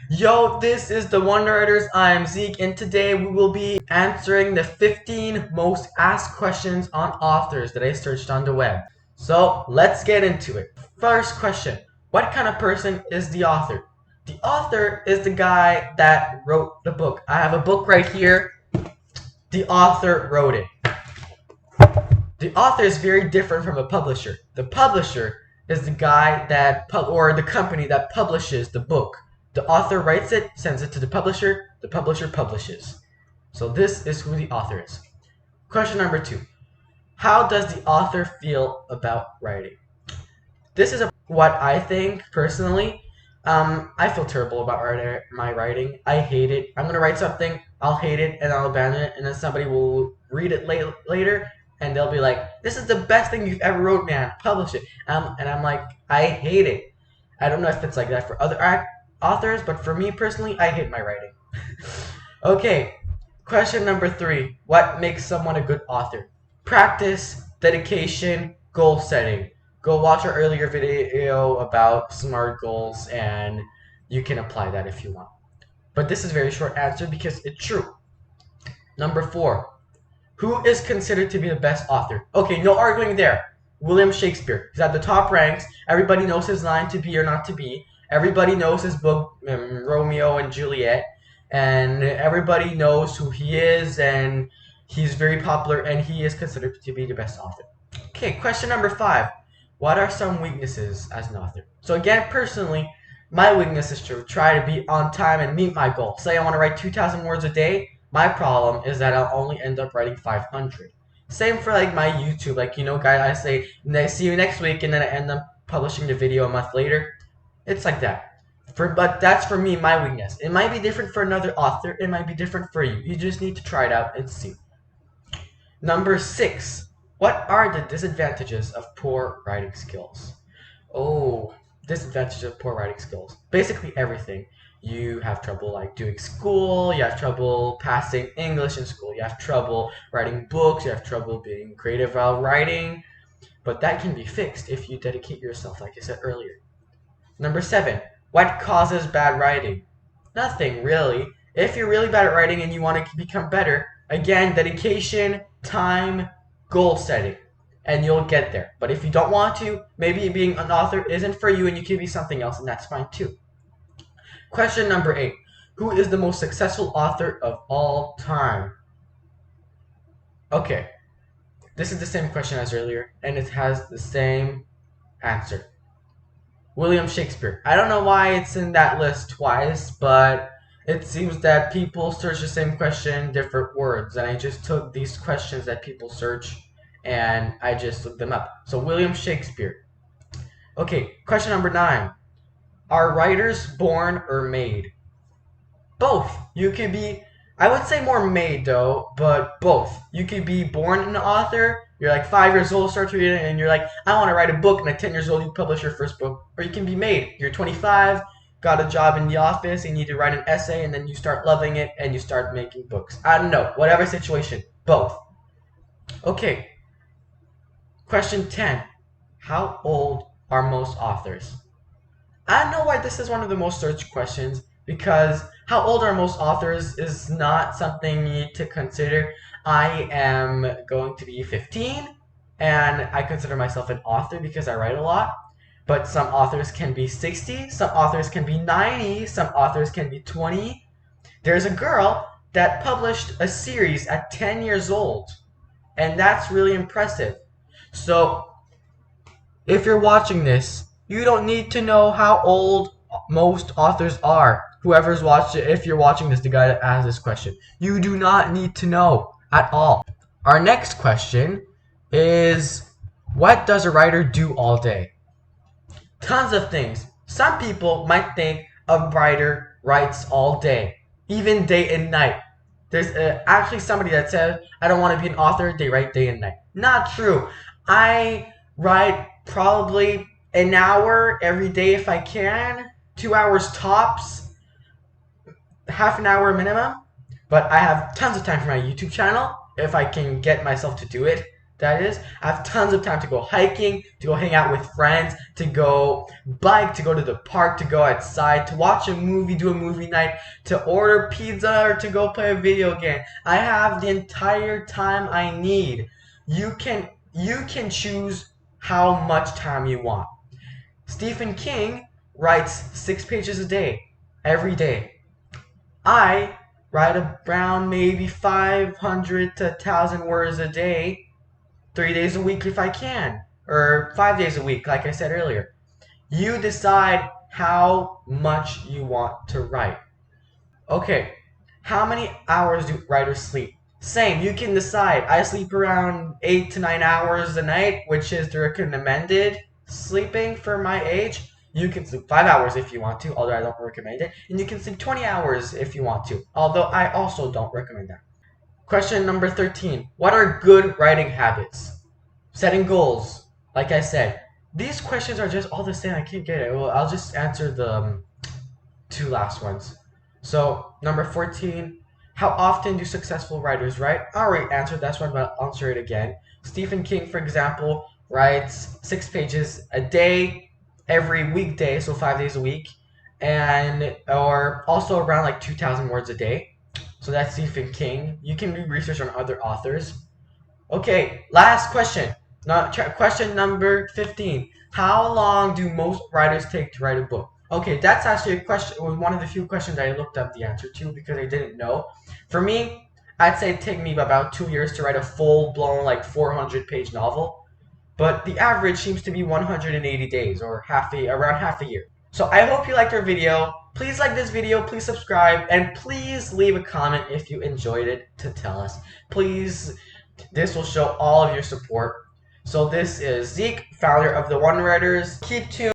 Yo, this is the Wonder Writers. I am Zeke, and today we will be answering the 15 most asked questions on authors that I searched on the web. So let's get into it. First question: what kind of person is the author? The author is the guy that wrote the book. I have a book right here. The author wrote it. The author is very different from a publisher. The publisher is the guy that or the company that publishes the book. The author writes it, sends it to the publisher publishes. So this is who the author is. Question number 2. How does the author feel about writing? This is what I think personally. I feel terrible about my writing. I hate it. I'm gonna write something, I'll hate it, and I'll abandon it, and then somebody will read it later, and they'll be like, "This is the best thing you've ever wrote, man. Publish it." And I'm like, I hate it. I don't know if it's like that for other authors, but for me personally, I hate my writing. Okay, question number 3. What makes someone a good author? Practice, dedication, goal setting. Go watch our earlier video about SMART goals and you can apply that if you want. But this is a very short answer because it's true. Number 4. Who is considered to be the best author? Okay, no arguing there. William Shakespeare. He's at the top ranks. Everybody knows his line to be or not to be. Everybody knows his book, Romeo and Juliet. And everybody knows who he is, and he's very popular, and he is considered to be the best author. Okay, question number 5. What are some weaknesses as an author? So again, personally, my weakness is to try to be on time and meet my goal. Say I want to write 2,000 words a day. My problem is that I'll only end up writing 500. Same for like my YouTube. Like, guys, I say, see you next week, and then I end up publishing the video a month later. It's like that. But that's for me, my weakness. It might be different for another author. It might be different for you. You just need to try it out and see. Number 6. What are the disadvantages of poor writing skills? Oh, disadvantages of poor writing skills. Basically everything. You have trouble like doing school, you have trouble passing English in school, you have trouble writing books, you have trouble being creative while writing, but that can be fixed if you dedicate yourself, like I said earlier. Number 7. What causes bad writing? Nothing, really. If you're really bad at writing and you want to become better, again, dedication, time, goal setting, and you'll get there. But if you don't want to, maybe being an author isn't for you and you can be something else, and that's fine too. Question number 8. Who is the most successful author of all time? Okay, this is the same question as earlier, and it has the same answer. William Shakespeare. I don't know why it's in that list twice, but it seems that people search the same question, different words, and I just took these questions that people search and I just looked them up. So William Shakespeare. Okay, question number 9. Are writers born or made? Both. You could be, I would say more made though, but both. You could be born an author. You're like 5 years old, start reading, and you're like, I want to write a book. And at 10 years old, you publish your first book. Or you can be made. You're 25, got a job in the office, you need to write an essay, and then you start loving it, and you start making books. I don't know. Whatever situation. Both. Okay. Question 10. How old are most authors? I don't know why this is one of the most searched questions, because how old are most authors is not something you need to consider. I am going to be 15, and I consider myself an author because I write a lot. But some authors can be 60, some authors can be 90, some authors can be 20. There's a girl that published a series at 10 years old, and that's really impressive. So, if you're watching this, you don't need to know how old most authors are. Whoever's watching, if you're watching this, the guy that asked this question, you do not need to know at all. Our next question is, what does a writer do all day? Tons of things. Some people might think a writer writes all day, even day and night. There's actually somebody that said, I don't want to be an author, they write day and night. Not true. I write probably an hour every day if I can, 2 hours tops, half an hour minimum. But I have tons of time for my YouTube channel if I can get myself to do it. that is. I have tons of time to go hiking, to go hang out with friends, to go bike, to go to the park, to go outside, to watch a movie, do a movie night, to order pizza, or to go play a video game. I have the entire time I need. You can choose how much time you want. Stephen King writes 6 pages a day, every day. I write around maybe 500 to 1,000 words a day, 3 days a week if I can, or 5 days a week, like I said earlier. You decide how much you want to write. Okay, how many hours do writers sleep? Same, you can decide. I sleep around 8 to 9 hours a night, which is the recommended sleeping for my age. You can sleep 5 hours if you want to, although I don't recommend it. And you can sleep 20 hours if you want to, although I also don't recommend that. Question number 13. What are good writing habits? Setting goals, like I said. These questions are just all the same. I can't get it. Well, I'll just answer the 2 last ones. So, number 14, how often do successful writers write? I already answered that one, but I'll answer it again. Stephen King, for example, writes 6 pages a day, every weekday, so 5 days a week, and or also around like 2,000 words a day. So that's Stephen King. You can do research on other authors. Okay, last question. Question number 15. How long do most writers take to write a book? Okay, that's actually a question. It was one of the few questions I looked up the answer to because I didn't know. For me, I'd say it'd take me about 2 years to write a full-blown, like 400-page novel. But the average seems to be 180 days, or around half a year. So I hope you liked our video. Please like this video, please subscribe, and please leave a comment if you enjoyed it to tell us. Please, this will show all of your support. So this is Zeke, founder of The One Writers. Keep tuned.